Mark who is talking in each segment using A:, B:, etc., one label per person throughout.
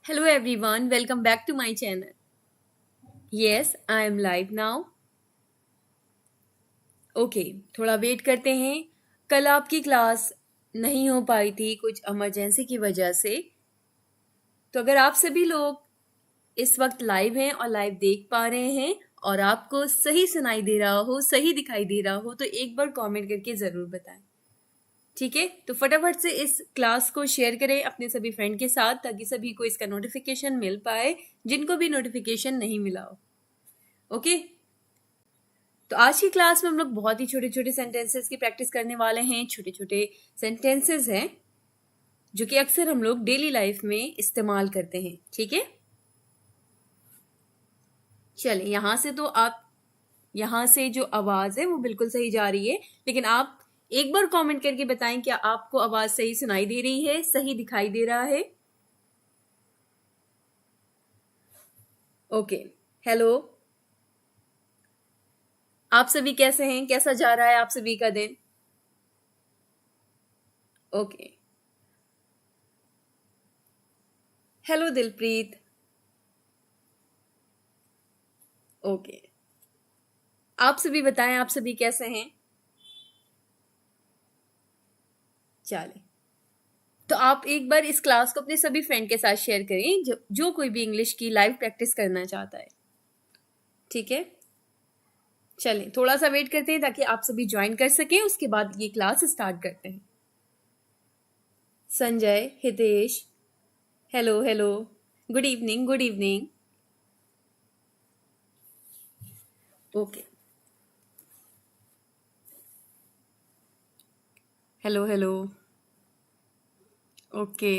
A: Hello everyone, welcome back to my channel. Yes, I am live now. Okay थोड़ा wait करते हैं। कल आपकी क्लास नहीं हो पाई थी कुछ इमरजेंसी की वजह से। तो अगर आप सभी लोग इस वक्त लाइव हैं और लाइव देख पा रहे हैं और आपको सही सुनाई दे रहा हो, सही दिखाई दे रहा हो, तो एक बार कमेंट करके ज़रूर बताएं। ठीक है, तो फटाफट से इस क्लास को शेयर करें अपने सभी फ्रेंड के साथ ताकि सभी को इसका नोटिफिकेशन मिल पाए जिनको भी नोटिफिकेशन नहीं मिला हो। ओके, तो आज की क्लास में हम लोग बहुत ही छोटे छोटे सेंटेंसेस की प्रैक्टिस करने वाले हैं। छोटे छोटे सेंटेंसेस हैं जो कि अक्सर हम लोग डेली लाइफ में इस्तेमाल करते हैं। ठीक है, चलिए यहां से जो आवाज है वो बिल्कुल सही जा रही है, लेकिन आप एक बार कमेंट करके बताएं क्या आपको आवाज सही सुनाई दे रही है, सही दिखाई दे रहा है। ओके, हेलो, आप सभी कैसे हैं? कैसा जा रहा है आप सभी का दिन? Okay, hello Dilpreet. ओके, आप सभी बताएं आप सभी कैसे हैं? चले, तो आप एक बार इस क्लास को अपने सभी फ्रेंड के साथ शेयर करें जो कोई भी इंग्लिश की लाइव प्रैक्टिस करना चाहता है। ठीक है, चलें थोड़ा सा वेट करते हैं ताकि आप सभी ज्वाइन कर सकें, उसके बाद ये क्लास स्टार्ट करते हैं। Sanjay, Hitesh, hello hello, good evening, good evening. Okay, hello hello, okay,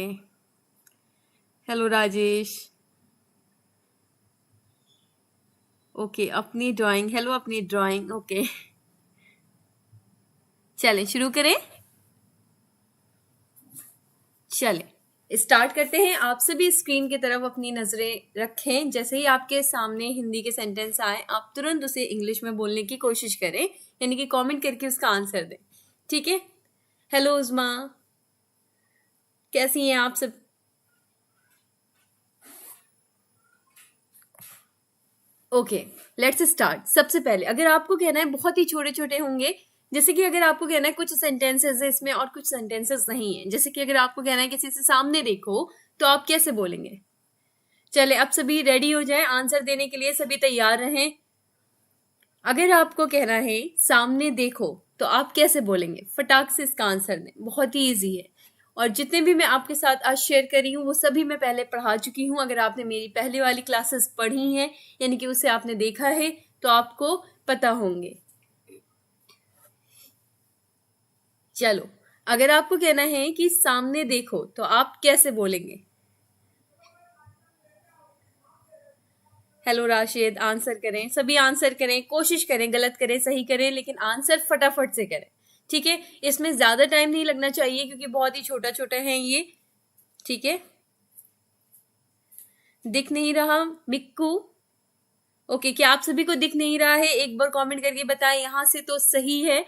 A: hello Rajesh, okay, अपनी ड्राइंग, हेलो अपनी ड्राइंग। ओके, चलें शुरू करें। चलें स्टार्ट करते हैं। आप सभी स्क्रीन की तरफ अपनी नजरें रखें। जैसे ही आपके सामने हिंदी के सेंटेंस आए आप तुरंत उसे इंग्लिश में बोलने की कोशिश करें, यानी कि कमेंट करके उसका आंसर दें। ठीक है, हेलो उज़मा, कैसी हैं आप सब? Okay, let's start. सबसे पहले अगर आपको कहना है, बहुत ही छोटे छोटे होंगे, जैसे कि अगर आपको कहना है कुछ सेंटेंसेस है इसमें और कुछ सेंटेंसेस नहीं है। जैसे कि अगर आपको कहना है किसी से सामने देखो, तो आप कैसे बोलेंगे? चले, अब सभी रेडी हो जाएं आंसर देने के लिए, सभी तैयार रहें। अगर आपको कहना है सामने देखो, तो आप कैसे बोलेंगे? फटाक से इसका आंसर दें, बहुत ही इजी है। और जितने भी मैं आपके साथ आज शेयर करी हूँ वो सभी मैं पहले पढ़ा चुकी हूँ। अगर आपने मेरी पहले वाली क्लासेस पढ़ी हैं, यानी कि उसे आपने देखा है, तो आपको पता होंगे। चलो, अगर आपको कहना है कि सामने देखो, तो आप कैसे बोलेंगे? हेलो राशिद, आंसर करें, सभी आंसर करें, कोशिश करें, गलत करें सही करें, लेकिन आंसर फटाफट से करें। ठीक है, इसमें ज्यादा टाइम नहीं लगना चाहिए क्योंकि बहुत ही छोटा छोटा है ये। ठीक है, दिख नहीं रहा मिक्कू? ओके, क्या आप सभी को दिख नहीं रहा है? एक बार कमेंट करके बताएं। यहां से तो सही है।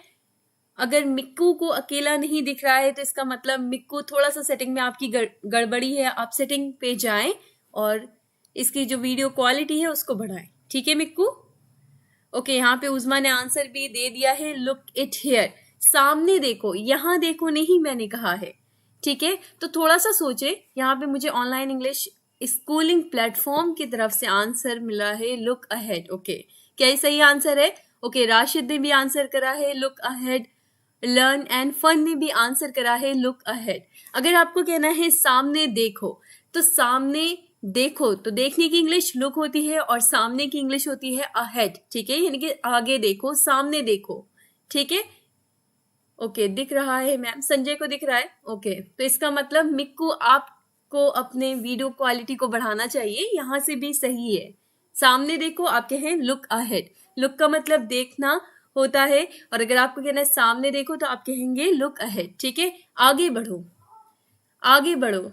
A: अगर मिक्कू को अकेला नहीं दिख रहा है तो इसका मतलब मिक्कू थोड़ा सा सेटिंग में आपकी गड़बड़ी है। आप सेटिंग पे जाएं और इसकी जो वीडियो क्वालिटी है उसको बढ़ाएं। ठीक है मिक्कू? ओके, यहाँ पे उज़मा ने आंसर भी दे दिया है, लुक इट हियर। सामने देखो, यहां देखो नहीं मैंने कहा है। ठीक है, तो थोड़ा सा सोचे। यहाँ पे मुझे ऑनलाइन इंग्लिश स्कूलिंग प्लेटफॉर्म की तरफ से आंसर मिला है, लुक अहेड। ओके, क्या ये सही आंसर है? ओके, राशिद ने भी आंसर करा है look ahead. Learn and fun ने भी आंसर करा है लुक अहेड। अगर आपको कहना है सामने देखो, तो सामने देखो तो देखने की इंग्लिश लुक होती है और सामने की इंग्लिश होती है अहेड। ठीक है, यानी कि आगे देखो, सामने देखो। ठीक है, ओके, दिख रहा है मैम, संजय को दिख रहा है। ओके, तो इसका मतलब मिक्कू आपको अपने वीडियो क्वालिटी को बढ़ाना चाहिए। यहां से भी सही है। सामने देखो, आप कहें लुक अहेड। लुक का मतलब देखना होता है, और अगर आपको कहना है सामने देखो तो आप कहेंगे लुक अहेड। ठीक है, आगे बढ़ो, आगे बढ़ो।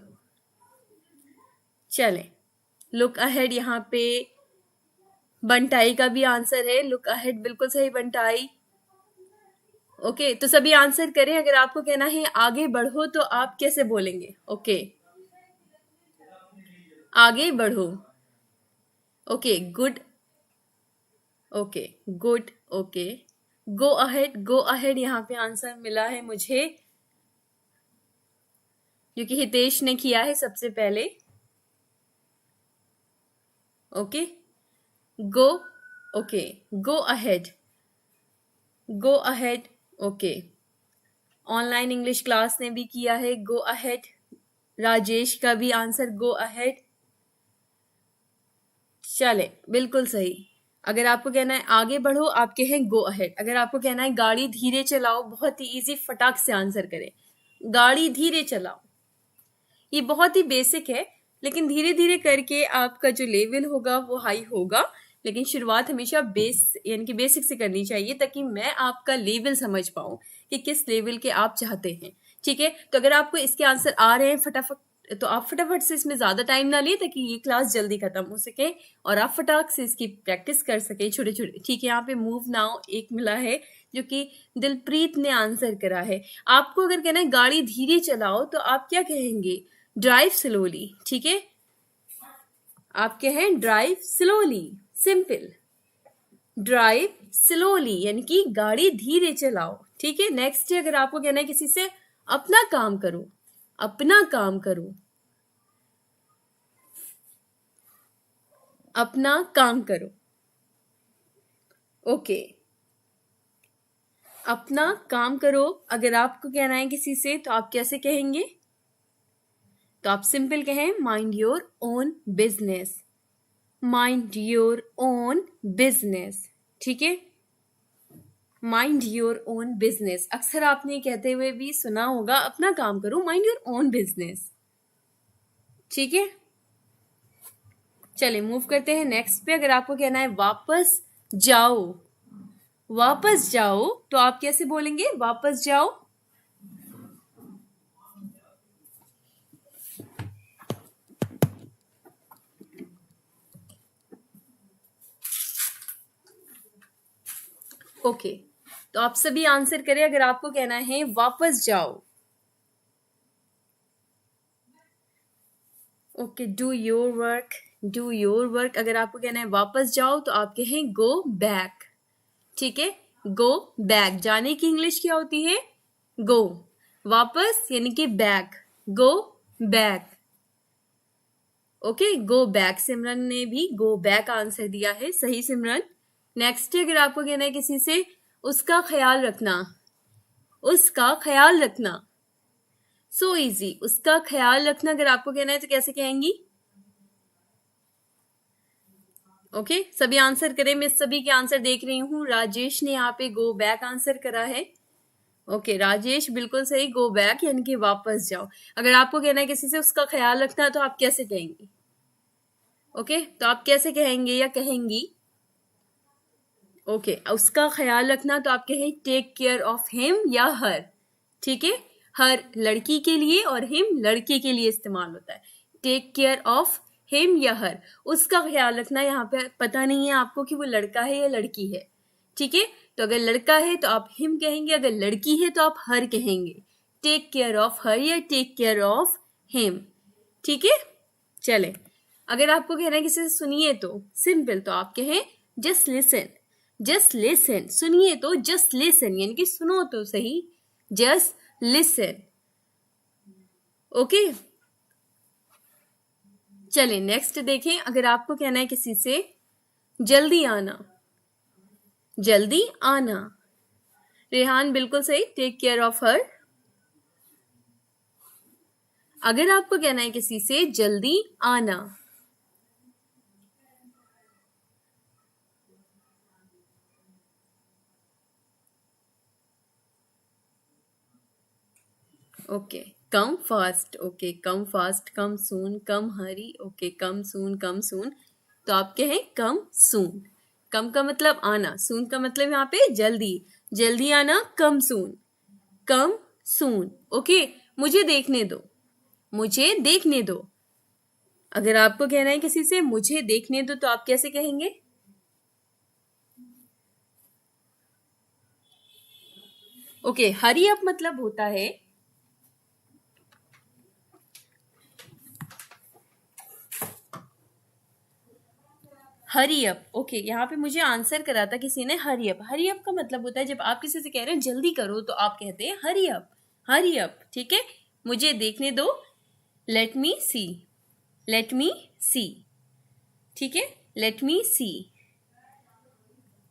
A: चले, लुक अहेड यहाँ पे बंटाई का भी आंसर है। लुक अहेड बिल्कुल सही बंटाई। ओके, तो सभी आंसर करें। अगर आपको कहना है आगे बढ़ो तो आप कैसे बोलेंगे? ओके, आगे बढ़ो। Okay good, okay good, okay go ahead, go ahead यहाँ पे आंसर मिला है मुझे, जो कि हितेश ने किया है सबसे पहले। Okay go, okay go ahead, go ahead, okay online English class ने भी किया है गो अहेड, राजेश का भी आंसर गो अहेड। चले बिल्कुल सही। अगर आपको कहना है आगे बढ़ो, आप कहें गो अहेड। अगर आपको कहना है गाड़ी धीरे चलाओ, बहुत ही इजी, फटाक से आंसर करें, गाड़ी धीरे चलाओ। ये बहुत ही बेसिक है, लेकिन धीरे धीरे करके आपका जो लेवल होगा वो हाई होगा। लेकिन शुरुआत हमेशा बेस यानी कि बेसिक से करनी चाहिए, ताकि मैं आपका लेवल समझ पाऊं कि किस लेवल के आप चाहते हैं। ठीक है, तो अगर आपको इसके आंसर आ रहे हैं फटाफट, तो आप फटाफट से इसमें ज्यादा टाइम ना लें, ताकि ये क्लास जल्दी खत्म हो सके और आप फटाक से इसकी प्रैक्टिस कर सके छोटे छोटे। ठीक है, यहाँ पे मूव नाउ एक मिला है, जो कि दिलप्रीत ने आंसर करा है। आपको अगर कहना है गाड़ी धीरे चलाओ, तो आप क्या कहेंगे? Drive slowly. ठीक है, आप कहें drive slowly, simple, drive slowly यानी कि गाड़ी धीरे चलाओ। ठीक है, नेक्स्ट है, अगर आपको कहना है किसी से अपना काम करो, अपना काम करो, अपना काम करो। ओके, अपना काम करो अगर आपको कहना है किसी से, तो आप कैसे कहेंगे? तो आप सिंपल कहें mind your own business, mind your own business. ठीक है, माइंड योर ओन बिजनेस अक्सर आपने कहते हुए भी सुना होगा, अपना काम करो, माइंड योर ओन बिजनेस। ठीक है, चलिए मूव करते हैं नेक्स्ट पे। अगर आपको कहना है वापस जाओ, वापस जाओ, तो आप कैसे बोलेंगे वापस जाओ? ओके, तो आप सभी आंसर करें। अगर आपको कहना है वापस जाओ, okay do your work, do your work. अगर आपको कहना है वापस जाओ, तो आप कहें गो बैक। ठीक है, गो बैक, जाने की इंग्लिश क्या होती है? गो, वापस यानी कि back, go back. Okay, go back. Simran ने भी गो बैक आंसर दिया है, सही सिमरन। नेक्स्ट, अगर आपको कहना है किसी से उसका ख्याल रखना, उसका ख्याल रखना, सो इजी, उसका ख्याल रखना अगर आपको कहना है तो कैसे कहेंगी? ओके, सभी आंसर करें। मैं सभी के आंसर देख रही हूँ। राजेश ने यहाँ पे गो बैक आंसर करा है। ओके राजेश बिल्कुल सही, गो बैक यानी कि वापस जाओ। अगर आपको कहना है किसी से उसका ख्याल रखना, तो आप कैसे कहेंगी? ओके, तो आप कैसे कहेंगे या कहेंगी? ओके, उसका ख्याल रखना तो आप कहें टेक केयर ऑफ हिम या हर। ठीक है, हर लड़की के लिए और हिम लड़के के लिए इस्तेमाल होता है। टेक केयर ऑफ हिम या हर, उसका ख्याल रखना। यहाँ पे पता नहीं है आपको कि वो लड़का है या लड़की है। ठीक है, तो अगर लड़का है तो आप हिम कहेंगे, अगर लड़की है तो आप हर कहेंगे। टेक केयर ऑफ हर या टेक केयर ऑफ हिम। ठीक है, चले। अगर आपको कहना है किसी से सुनिए, तो सिंपल, तो आप कहें जस्ट लिसन, जस्ट लिसन। सुनिए तो जस्ट लिसन यानी कि सुनो तो सही, जस्ट लिसन। ओके, चलें नेक्स्ट देखें। अगर आपको कहना है किसी से जल्दी आना, जल्दी आना, रेहान बिल्कुल सही, टेक केयर ऑफ हर। अगर आपको कहना है किसी से जल्दी आना, okay come fast, okay come fast, come soon, come hurry, okay come soon, come soon. तो आप कहें कम सून। कम का मतलब आना, सून का मतलब यहाँ पे जल्दी, जल्दी आना, कम सून, कम सून। ओके, मुझे देखने दो, मुझे देखने दो। अगर आपको कहना है किसी से मुझे देखने दो, तो आप कैसे कहेंगे? ओके, हरी अप मतलब होता है हरी अप। ओके, यहाँ पे मुझे आंसर करा था किसी ने हरी अप। हरी अप का मतलब होता है जब आप किसी से कह रहे हैं जल्दी करो तो आप कहते हैं हरी अप, हरी अप। ठीक है, मुझे देखने दो, लेट मी सी, लेट मी सी। ठीक है, लेट मी सी।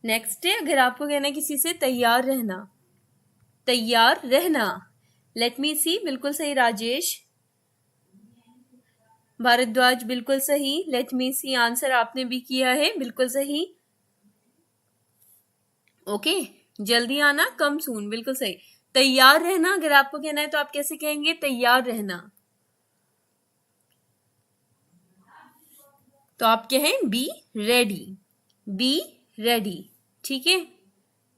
A: नेक्स्ट है, अगर आपको कहना है किसी से तैयार रहना, तैयार रहना, लेट मी सी, बिल्कुल सही राजेश। भारद्वाज बिल्कुल सही, लेट मी सी आंसर आपने भी किया है, बिल्कुल सही। ओके, जल्दी आना, कम सून, बिल्कुल सही। तैयार रहना अगर आपको कहना है तो आप कैसे कहेंगे, तैयार रहना। तो आप कहें बी रेडी, बी रेडी। ठीक है,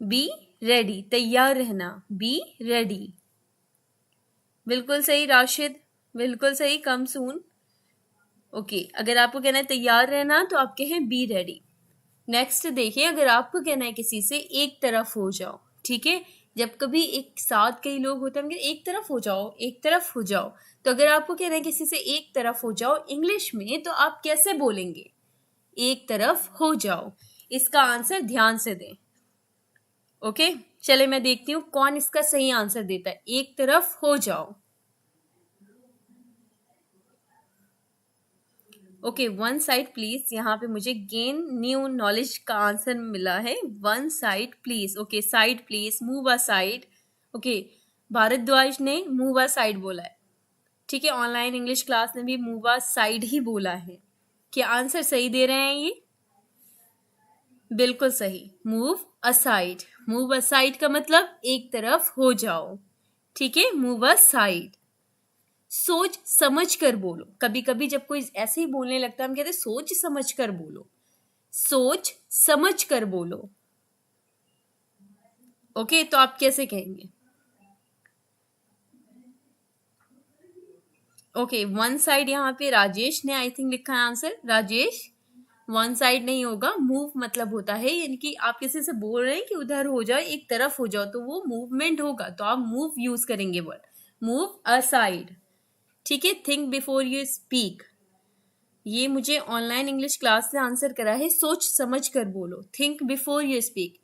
A: बी रेडी, तैयार रहना, बी रेडी। बिल्कुल सही राशिद, बिल्कुल सही, कम सून। ओके, अगर आपको कहना है तैयार रहना तो आप कहें बी रेडी। नेक्स्ट देखिए, अगर आपको कहना है किसी से एक तरफ हो जाओ, ठीक है, जब कभी एक साथ कई लोग होते हैं एक तरफ हो जाओ, एक तरफ हो जाओ, तो अगर आपको कहना है किसी से एक तरफ हो जाओ इंग्लिश में तो आप कैसे बोलेंगे, एक तरफ हो जाओ। इसका आंसर ध्यान से दें। ओके, चले मैं देखती हूँ कौन इसका सही आंसर देता है, एक तरफ हो जाओ। ओके, वन साइड प्लीज, यहाँ पे मुझे गेन न्यू नॉलेज का आंसर मिला है, one side please. Okay, side please, move a side. Okay, Bharadwaj ने मूव अ साइड बोला है। ठीक है, ऑनलाइन इंग्लिश क्लास ने भी मूव अ साइड ही बोला है। क्या आंसर सही दे रहे हैं ये? बिल्कुल सही, मूव असाइड। मूव असाइड का मतलब एक तरफ हो जाओ। ठीक है, मूव असाइड। सोच समझ कर बोलो, कभी कभी जब कोई ऐसे ही बोलने लगता है हम कहते हैं सोच समझ कर बोलो, सोच समझ कर बोलो। ओके, तो आप कैसे कहेंगे? ओके, वन साइड यहाँ पे राजेश ने आई थिंक लिखा है आंसर। राजेश, वन साइड नहीं होगा, मूव मतलब होता है, यानी कि आप किसी से बोल रहे हैं कि उधर हो जाओ, एक तरफ हो जाओ, तो वो मूवमेंट होगा, तो आप मूव यूज करेंगे वर्ड, मूव असाइड। ठीक है, थिंक बिफोर यू स्पीक, ये मुझे ऑनलाइन इंग्लिश क्लास से आंसर करा है, सोच समझ कर बोलो, थिंक बिफोर यू स्पीक,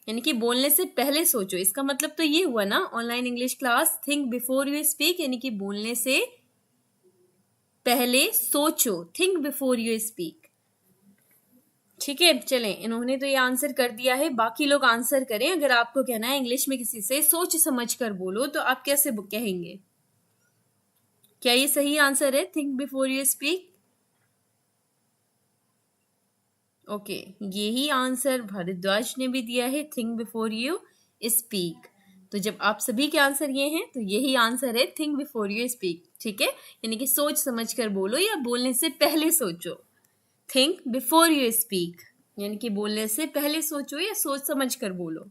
A: यानी कि बोलने से पहले सोचो। इसका मतलब तो ये हुआ ना online English class, think before you speak, यानी कि बोलने से पहले सोचो, थिंक बिफोर यू स्पीक। ठीक है, चलें, इन्होंने तो ये आंसर कर दिया है, बाकी लोग आंसर करें। अगर आपको कहना है इंग्लिश में किसी से सोच समझ कर बोलो तो आप कैसे कहेंगे? क्या ये सही आंसर है, think before you speak? Okay, यही आंसर भारद्वाज ने भी दिया है, थिंक बिफोर यू स्पीक। तो जब आप सभी के आंसर ये हैं तो यही आंसर है, थिंक बिफोर यू स्पीक। ठीक है, यानी कि सोच समझ कर बोलो या बोलने से पहले सोचो, थिंक बिफोर यू स्पीक, यानी कि बोलने से पहले सोचो या सोच समझ कर बोलो।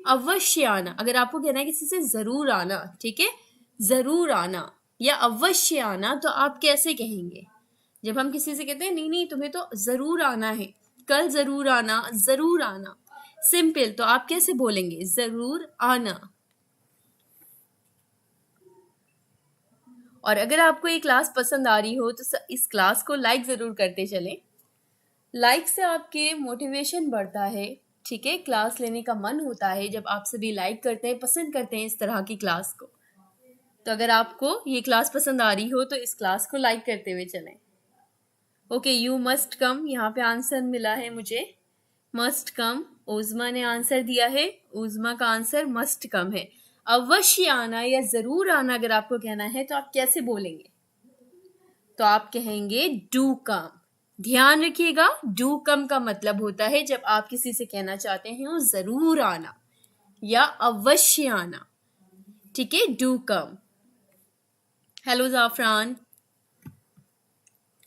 A: अवश्य आना, अगर आपको कहना है किसी से जरूर आना, ठीक है, जरूर आना या अवश्य आना, तो आप कैसे कहेंगे? जब हम किसी से कहते हैं नहीं नहीं तुम्हें तो जरूर आना है, कल जरूर आना, जरूर आना, सिंपल, तो आप कैसे बोलेंगे? जरूर आना। और अगर आपको ये क्लास पसंद आ रही हो तो इस क्लास को लाइक जरूर करते चलें, लाइक से आपके मोटिवेशन बढ़ता है। ठीक है, क्लास लेने का मन होता है जब आप सभी लाइक करते हैं, पसंद करते हैं इस तरह की क्लास को। तो अगर आपको ये क्लास पसंद आ रही हो तो इस क्लास को लाइक करते हुए चलें। ओके, यू मस्ट कम, यहाँ पे आंसर मिला है मुझे, मस्ट कम। उज़मा ने आंसर दिया है, उज़मा का आंसर मस्ट कम है। अवश्य आना या जरूर आना अगर आपको कहना है तो आप कैसे बोलेंगे? तो आप कहेंगे डू कम। ध्यान रखिएगा, डू कम का मतलब होता है जब आप किसी से कहना चाहते हैं जरूर आना या अवश्य आना। ठीक है, डू कम। हेलो जाफरान,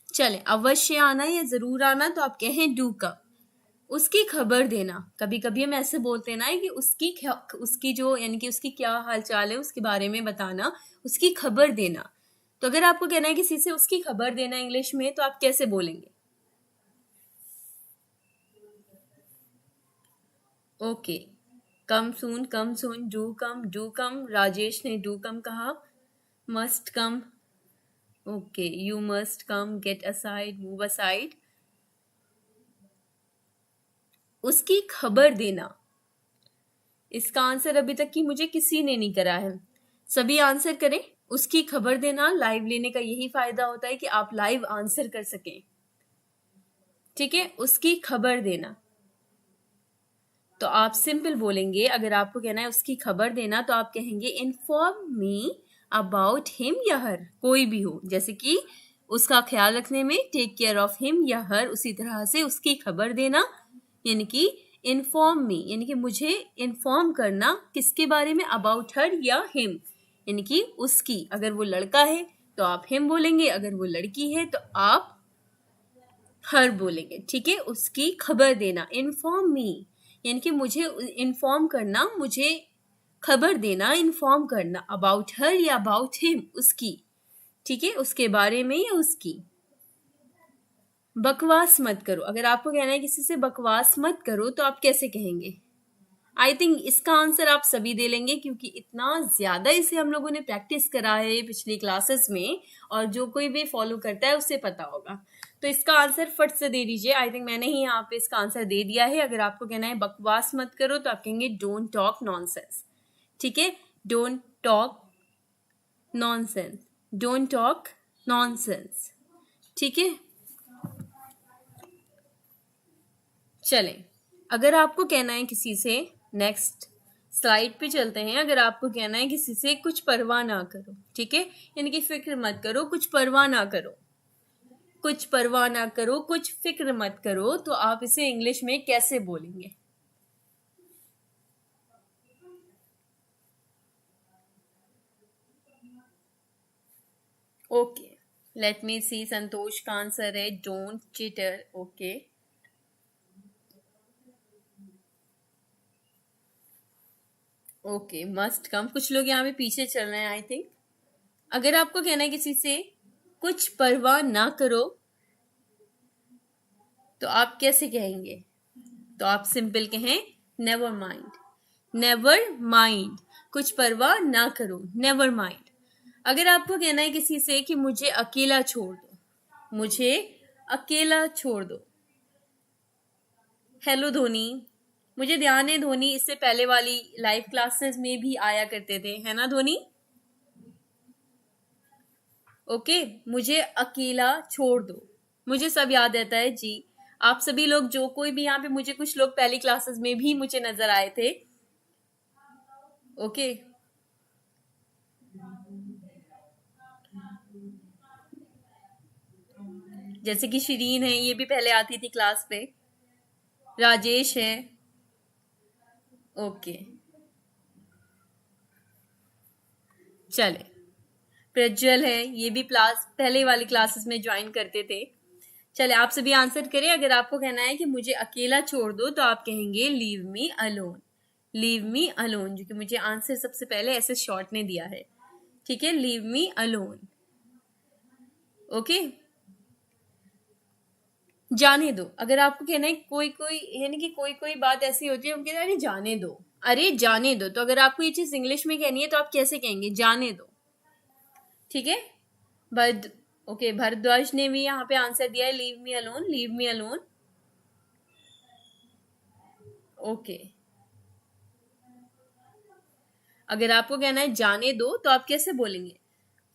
A: चले, अवश्य आना या जरूर आना तो आप कहें डू कम। उसकी खबर देना, कभी कभी हम ऐसे बोलते हैं ना कि उसकी जो यानी कि उसकी क्या हालचाल है उसके बारे में बताना, उसकी खबर देना। तो अगर आपको कहना है किसी से उसकी खबर देना इंग्लिश में तो आप कैसे बोलेंगे? Okay, come soon, do come, Rajesh ने डू कम कहा, must come. Okay, you must come, get aside, move aside. उसकी खबर देना। इसका आंसर अभी तक की मुझे किसी ने नहीं करा है, सभी आंसर करें। उसकी खबर देना, लाइव लेने का यही फायदा होता है कि आप लाइव आंसर कर सकें। ठीक है, उसकी खबर देना। तो आप सिंपल बोलेंगे, अगर आपको कहना है उसकी खबर देना, तो आप कहेंगे इन्फॉर्म मी अबाउट हिम या हर, कोई भी हो, जैसे कि उसका ख्याल रखने में टेक केयर ऑफ हिम या हर, उसी तरह से उसकी खबर देना यानी कि इन्फॉर्म मी, यानी कि मुझे इन्फॉर्म करना किसके बारे में, अबाउट हर या हिम, यानी कि उसकी। अगर वो लड़का है तो आप हिम बोलेंगे, अगर वो लड़की है तो आप हर बोलेंगे। ठीक है, उसकी खबर देना, इन्फॉर्म मी यानी कि मुझे इन्फॉर्म करना, मुझे खबर देना, इन्फॉर्म करना, अबाउट हर या अबाउट हिम, उसकी। ठीक है, उसके बारे में या उसकी। बकवास मत करो, अगर आपको कहना है किसी से बकवास मत करो तो आप कैसे कहेंगे? आई थिंक इसका आंसर आप सभी दे लेंगे, क्योंकि इतना ज्यादा इसे हम लोगों ने प्रैक्टिस करा है पिछली क्लासेस में, और जो कोई भी फॉलो करता है उसे पता होगा। तो इसका आंसर फट से दे दीजिए। आई थिंक मैंने ही यहाँ पे इसका आंसर दे दिया है। अगर आपको कहना है बकवास मत करो तो आप कहेंगे डोंट टॉक नॉनसेंस। ठीक है, don't talk nonsense, don't talk nonsense. ठीक है, चलें, अगर आपको कहना है किसी से, नेक्स्ट स्लाइड पे चलते हैं। अगर आपको कहना है किसी से कुछ परवाह ना करो, ठीक है, यानी कि फिक्र मत करो, कुछ परवाह ना करो, कुछ परवाह ना करो, कुछ फिक्र मत करो, तो आप इसे इंग्लिश में कैसे बोलेंगे? ओके, लेट मी सी, संतोष का आंसर है don't cheater. Okay, okay, must come. कुछ लोग यहाँ पे पीछे चल रहे हैं आई थिंक। अगर आपको कहना है किसी से कुछ परवाह ना करो तो आप कैसे कहेंगे? तो आप सिंपल कहें नेवर माइंड, नेवर माइंड, कुछ परवाह ना करो, नेवर माइंड। अगर आपको कहना है किसी से कि मुझे अकेला छोड़ दो, मुझे अकेला छोड़ दो। हेलो धोनी, मुझे ध्यान है धोनी इससे पहले वाली लाइव क्लासेस में भी आया करते थे, है ना धोनी? ओके, मुझे अकेला छोड़ दो, मुझे सब याद रहता है जी। आप सभी लोग, जो कोई भी यहाँ पे, मुझे कुछ लोग पहली क्लासेस में भी मुझे नजर आए थे। ओके, जैसे कि शिरीन है, ये भी पहले आती थी क्लास पे। राजेश है। ओके, चले, प्रज्वल है, ये भी क्लास पहले वाली क्लासेस में ज्वाइन करते थे। चले, आप सभी आंसर करें। अगर आपको कहना है कि मुझे अकेला छोड़ दो तो आप कहेंगे leave me alone, leave me alone, जो कि मुझे आंसर सबसे पहले ऐसे शॉर्ट ने दिया है। ठीक है, लीव मी अलोन। ओके, जाने दो, अगर आपको कहना है कोई कोई, यानी कि कोई कोई बात ऐसी होती है हम कहते हैं अरे जाने दो, अरे जाने दो, तो अगर आपको ये चीज इंग्लिश में कहनी है तो आप कैसे कहेंगे? जाने दो। ठीक है, बट ओके, भरद्वाज ने भी यहाँ पे आंसर दिया है leave me alone, leave me alone. Okay, अगर आपको कहना है जाने दो तो आप कैसे बोलेंगे?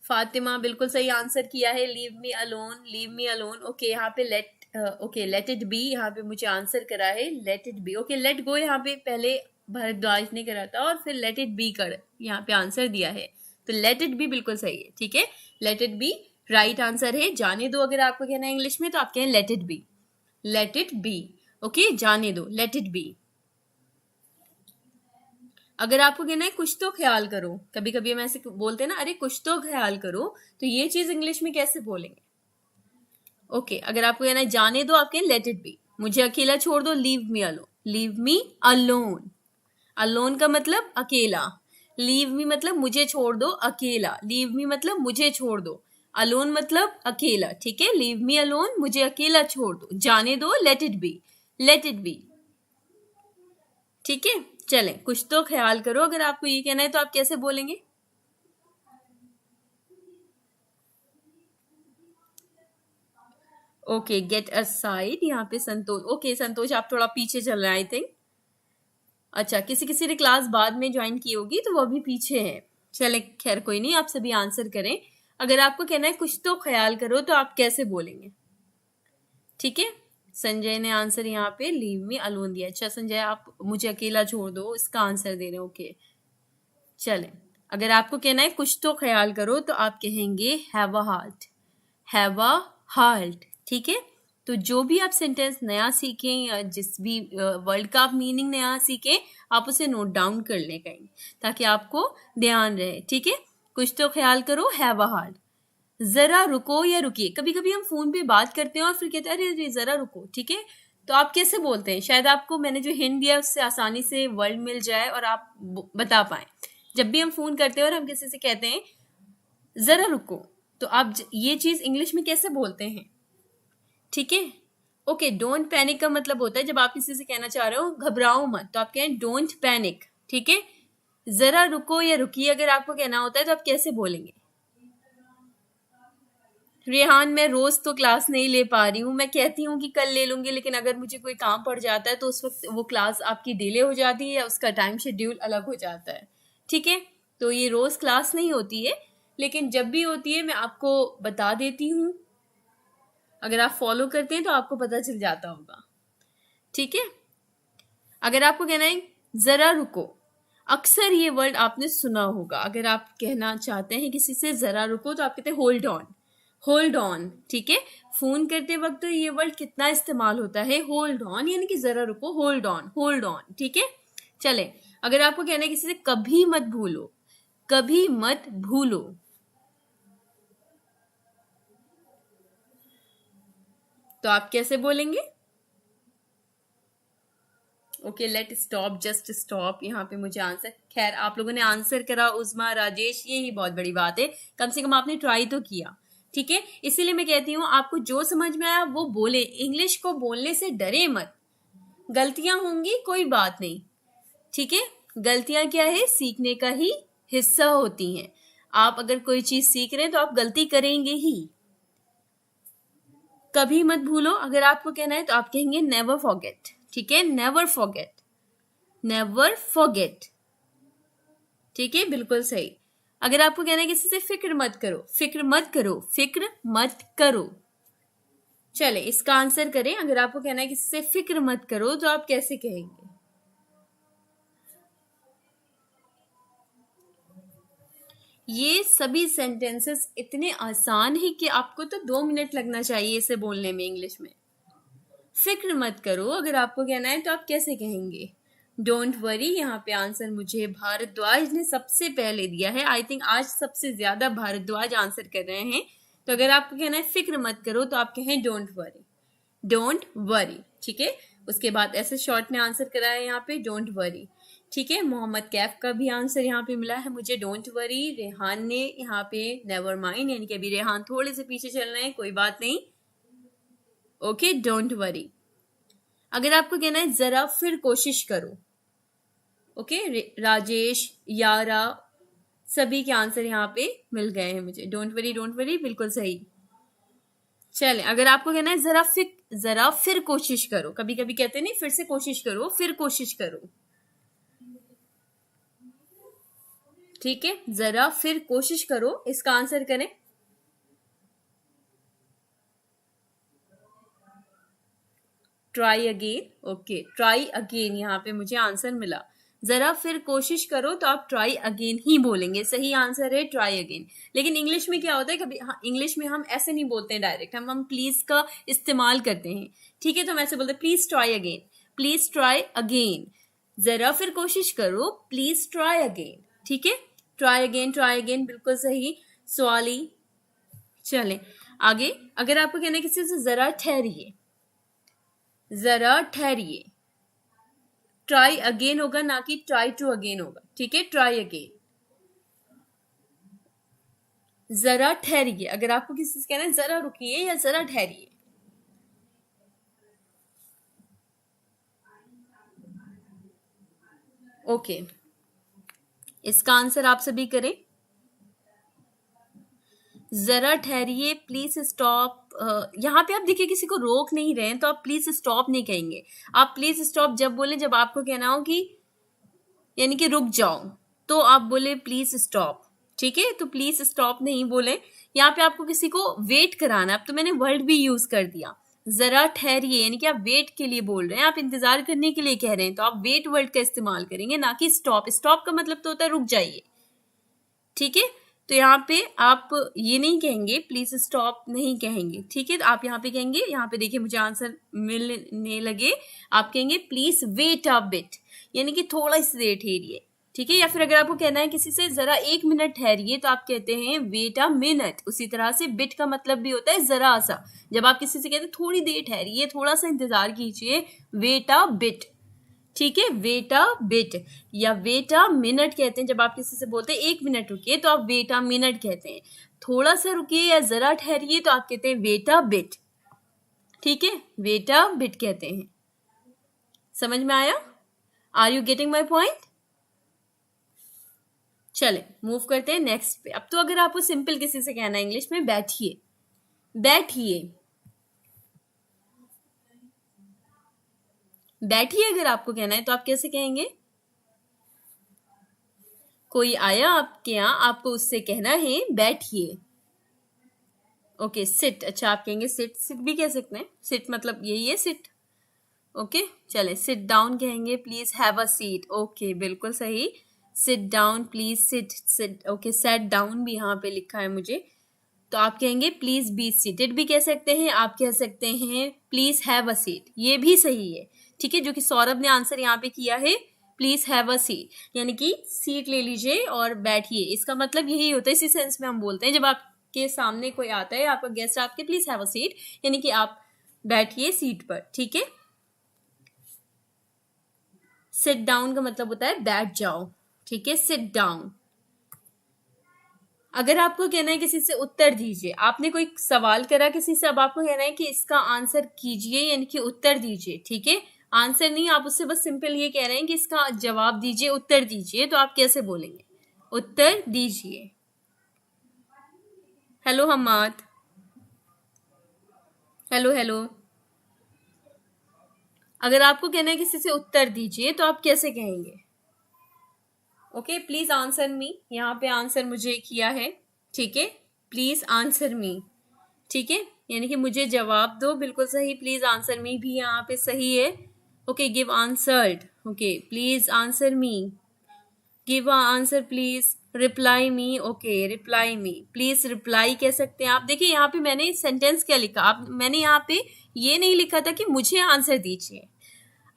A: फातिमा बिल्कुल सही आंसर किया है, leave me alone, leave me alone. Okay, यहाँ पे लेट इट बी, यहाँ पे मुझे आंसर करा है let it be. Okay, let go यहाँ पे पहले भरद्वाज ने करा था और फिर लेट इट बी कर यहाँ पे आंसर दिया है, तो लेट इट बी बिल्कुल सही है। ठीक है, let it be right answer है। जाने दो अगर आपको कहना है इंग्लिश में तो आप कहें let it be, let it be. Okay, जाने दो, लेट इट बी। अगर आपको कहना है कुछ तो ख्याल करो, कभी कभी हम ऐसे बोलते हैं ना, अरे कुछ तो ख्याल करो, तो ये चीज इंग्लिश में कैसे बोलेंगे? ओके, अगर आपको कहना है जाने दो, आप कहें लेट इट बी। मुझे अकेला छोड़ दो, leave me alone, leave me alone. Alone का मतलब अकेला, लीव मी मतलब मुझे छोड़ दो अकेला, लीव मी मतलब मुझे छोड़ दो, अलोन मतलब अकेला। ठीक है, लीव मी अलोन, मुझे अकेला छोड़ दो, जाने दो, let it be, let it be. ठीक है, चलें, कुछ तो ख्याल करो, अगर आपको ये कहना है तो आप कैसे बोलेंगे? ओके, गेट असाइड, यहाँ पे संतोष। ओके संतोष, आप थोड़ा पीछे चल रहे हैं आई थिंक। अच्छा, किसी किसी ने क्लास बाद में ज्वाइन की होगी तो वो भी पीछे है। चले खैर कोई नहीं, आप सभी आंसर करें। अगर आपको कहना है कुछ तो ख्याल करो तो आप कैसे बोलेंगे? ठीक है, संजय ने आंसर यहाँ पे लीव मी अलोन दिया। अच्छा संजय, आप मुझे अकेला छोड़ दो, इसका आंसर दे रहे हैं। ओके चले, अगर आपको कहना है कुछ तो ख्याल करो तो आप कहेंगे have a heart, have a heart. ठीक है, तो जो भी आप सेंटेंस नया सीखें या जिस भी वर्ड का आप मीनिंग नया सीखें, आप उसे नोट डाउन कर लें कहीं, ताकि आपको ध्यान रहे। ठीक है, कुछ तो ख्याल करो, हैव अ हार्ट। जरा रुको या रुकिए, कभी कभी हम फोन पे बात करते हैं और फिर कहते हैं अरे अरे जरा रुको। ठीक है, तो आप कैसे बोलते हैं? शायद आपको मैंने जो हिंट दिया उससे आसानी से वर्ड मिल जाए और आप बता पाए। जब भी हम फोन करते हैं और हम किसी से कहते हैं जरा रुको, तो आप ये चीज इंग्लिश में कैसे बोलते हैं? ठीक है, ओके, डोंट पैनिक का मतलब होता है जब आप किसी से कहना चाह रहे हो घबराओ मत, तो आप कहें डोंट पैनिक। ठीक है, जरा रुको या रुकिए अगर आपको कहना होता है तो आप कैसे बोलेंगे? रेहान, मैं रोज तो क्लास नहीं ले पा रही हूँ, मैं कहती हूँ कि कल ले लूंगी, लेकिन अगर मुझे कोई काम पड़ जाता है तो उस वक्त वो क्लास आपकी डिले हो जाती है या उसका टाइम शेड्यूल अलग हो जाता है। ठीक है, तो ये रोज क्लास नहीं होती है, लेकिन जब भी होती है मैं आपको बता देती हूँ। अगर आप फॉलो करते हैं तो आपको पता चल जाता होगा। ठीक है, अगर आपको कहना है जरा रुको, अक्सर ये वर्ड आपने सुना होगा। अगर आप कहना चाहते हैं किसी से जरा रुको तो आप कहते हैं होल्ड ऑन, होल्ड ऑन। ठीक है, फोन करते वक्त तो ये वर्ड कितना इस्तेमाल होता है, होल्ड ऑन, यानी कि जरा रुको, होल्ड ऑन, होल्ड ऑन। ठीक है, चले, अगर आपको कहना है किसी से कभी मत भूलो, कभी मत भूलो, तो आप कैसे बोलेंगे? Okay, let stop, just stop, यहाँ पे मुझे आंसर। खैर आप लोगों ने आंसर करा, उस्मा, राजेश, ये ही बहुत बड़ी बात है, कम से कम आपने ट्राई तो किया। ठीक है, इसीलिए मैं कहती हूँ आपको जो समझ में आया वो बोले, इंग्लिश को बोलने से डरे मत। गलतियां होंगी, कोई बात नहीं। ठीक है, गलतियां क्या है, सीखने का ही हिस्सा होती हैं। आप अगर कोई चीज सीख रहे हैं तो आप गलती करेंगे ही। कभी मत भूलो, अगर आपको कहना है तो आप कहेंगे नेवर फॉरगेट। ठीक है, नेवर फॉरगेट, नेवर फॉरगेट। ठीक है, बिल्कुल सही। अगर आपको कहना है किसी से फिक्र मत करो, फिक्र मत करो, फिक्र मत करो। चले, इसका आंसर करें। अगर आपको कहना है किसी से फिक्र मत करो तो आप कैसे कहेंगे? ये सभी सेंटेंसेस इतने आसान है कि आपको तो 2 मिनट लगना चाहिए इसे बोलने में इंग्लिश में। फिक्र मत करो अगर आपको कहना है तो आप कैसे कहेंगे? डोंट वरी, यहाँ पे आंसर मुझे भारद्वाज ने सबसे पहले दिया है। आई थिंक आज सबसे ज्यादा भारद्वाज आंसर कर रहे हैं। तो अगर आपको कहना है फिक्र मत करो तो आप कहें डोंट वरी, डोंट वरी। ठीक है, उसके बाद ऐसे शॉर्ट में आंसर करा है यहाँ पे डोंट वरी। ठीक है, मोहम्मद कैफ का भी आंसर यहाँ पे मिला है मुझे डोंट वरी। रेहान ने यहाँ पे नेवर माइंड, यानी कि अभी रेहान थोड़े से पीछे चल रहे हैं, कोई बात नहीं। Okay, don't worry. अगर आपको कहना है जरा फिर कोशिश करो, ओके, राजेश, यारा, सभी के आंसर यहाँ पे मिल गए हैं मुझे। डोंट वरी, डोंट वरी, बिल्कुल सही। चले, अगर आपको कहना है जरा फिर कोशिश करो, कभी कभी कहते नहीं फिर से कोशिश करो, फिर कोशिश करो। ठीक है, जरा फिर कोशिश करो, इसका आंसर करें। Try again, okay, try again, यहाँ पे मुझे आंसर मिला। जरा फिर कोशिश करो तो आप ट्राई अगेन ही बोलेंगे, सही आंसर है ट्राई अगेन। लेकिन इंग्लिश में क्या होता है, कभी इंग्लिश में हम ऐसे नहीं बोलते हैं डायरेक्ट, हम प्लीज का इस्तेमाल करते हैं। ठीक है, तो हम ऐसे बोलते हैं please try again, please try again. जरा फिर कोशिश करो, प्लीज ट्राई अगेन। ठीक है, ट्राई अगेन, बिल्कुल सही सवाली। चले आगे, अगर आपको कहना है किसी से जरा ठहरिए, जरा ठहरिए, ट्राई अगेन होगा, ना कि ट्राई टू अगेन होगा। ठीक है, ट्राई अगेन, जरा ठहरिए। अगर आपको किसी से कहना है जरा रुकिए या जरा ठहरिए, ओके, इसका आंसर आप सभी करें। जरा ठहरिए, प्लीज स्टॉप। यहाँ पे आप देखिए किसी को रोक नहीं रहे हैं तो आप प्लीज स्टॉप नहीं कहेंगे। आप प्लीज स्टॉप जब बोले जब आपको कहना हो कि यानी कि रुक जाओ, तो आप बोले प्लीज स्टॉप। ठीक है, तो प्लीज स्टॉप नहीं बोले। यहाँ पे आपको किसी को वेट कराना है, अब तो मैंने वर्ड भी यूज कर दिया। जरा ठहरिए यानी कि आप वेट के लिए बोल रहे हैं, आप इंतजार करने के लिए कह रहे हैं, तो आप वेट वर्ड का इस्तेमाल करेंगे, ना कि स्टॉप। स्टॉप का मतलब तो होता है रुक जाइए। ठीक है, तो यहाँ पे आप ये नहीं कहेंगे, प्लीज स्टॉप नहीं कहेंगे। ठीक है, तो आप यहाँ पे कहेंगे, यहाँ पे देखिए मुझे आंसर मिलने लगे, आप कहेंगे प्लीज वेट अ बिट, यानी कि थोड़ा सी देर ठहरिए। ठीक है, या फिर अगर आपको कहना है किसी से जरा 1 मिनट ठहरिए, तो आप कहते हैं वेट अ मिनट। उसी तरह से बिट का मतलब भी होता है जरा सा। जब आप किसी से कहते हैं थोड़ी देर ठहरिए, थोड़ा सा इंतजार कीजिए, वेट अ बिट। ठीक है, वेट अ बिट या वेट अ मिनट कहते हैं। जब आप किसी से बोलते हैं 1 मिनट रुकिए, तो आप वेट अ मिनट कहते हैं। थोड़ा सा रुकिए या जरा ठहरिए, तो आप कहते हैं वेट अ बिट। ठीक है, वेट अ बिट कहते हैं। समझ में आया? Are you getting my point? चले मूव करते हैं नेक्स्ट पे। अब तो अगर आपको सिंपल किसी से कहना है इंग्लिश में बैठिए, बैठिए, बैठिए अगर आपको कहना है तो आप कैसे कहेंगे? कोई आया आपके यहाँ, आपको उससे कहना है बैठिए। Okay, sit. अच्छा, आप कहेंगे सिट, सिट भी कह सकते हैं, सिट मतलब यही है सिट। ओके, चले सिट डाउन कहेंगे, please have a seat. Okay, बिल्कुल सही, sit down, please sit, sit. Okay, set down भी यहाँ पे लिखा है मुझे, तो आप कहेंगे प्लीज बी सीटेड भी कह सकते हैं। आप कह सकते हैं प्लीज हैव अ सीट, ये भी सही है। ठीक है, जो कि सौरभ ने आंसर यहाँ पे किया है, प्लीज हैव अ सीट, यानी कि सीट ले लीजिए और बैठिए। इसका मतलब यही होता है, इसी सेंस में हम बोलते हैं, जब आपके सामने कोई आता है, आपका गेस्ट आपके, प्लीज हैव अ सीट, यानी कि आप बैठिए सीट पर। ठीक है, सिट डाउन का मतलब होता है बैठ जाओ। ठीक है, सिट डाउन। अगर आपको कहना है किसी से उत्तर दीजिए, आपने कोई सवाल करा किसी से, अब आपको कहना है कि इसका आंसर कीजिए, यानी कि उत्तर दीजिए। ठीक है, आंसर नहीं, आप उससे बस सिंपल ये कह रहे हैं कि इसका जवाब दीजिए, उत्तर दीजिए, तो आप कैसे बोलेंगे? उत्तर दीजिए। Hello Hammad, hello hello. अगर आपको कहना है किसी से उत्तर दीजिए, तो आप कैसे कहेंगे? ओके, प्लीज आंसर मी, यहाँ पे आंसर मुझे किया है। ठीक है, प्लीज आंसर मी। ठीक है, यानी कि मुझे जवाब दो, बिल्कुल सही। प्लीज आंसर मी भी यहाँ पे सही है। Okay, give answered. Okay, please answer me, give answer please, reply me. Okay, reply me, please reply कह सकते हैं आप। देखिए यहाँ पे मैंने सेंटेंस क्या लिखा, आप मैंने यहाँ पे ये नहीं लिखा था कि मुझे आंसर दीजिए।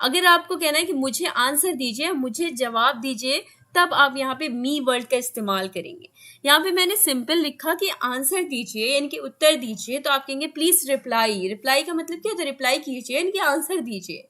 A: अगर आपको कहना है कि मुझे आंसर दीजिए, मुझे जवाब दीजिए, तब आप यहाँ पे मी वर्ड का इस्तेमाल करेंगे। यहाँ पे मैंने सिंपल लिखा कि आंसर दीजिए, यानी कि उत्तर दीजिए, तो आप कहेंगे प्लीज रिप्लाई। रिप्लाई का मतलब क्या होता है? रिप्लाई कीजिए, यानी कि आंसर दीजिए।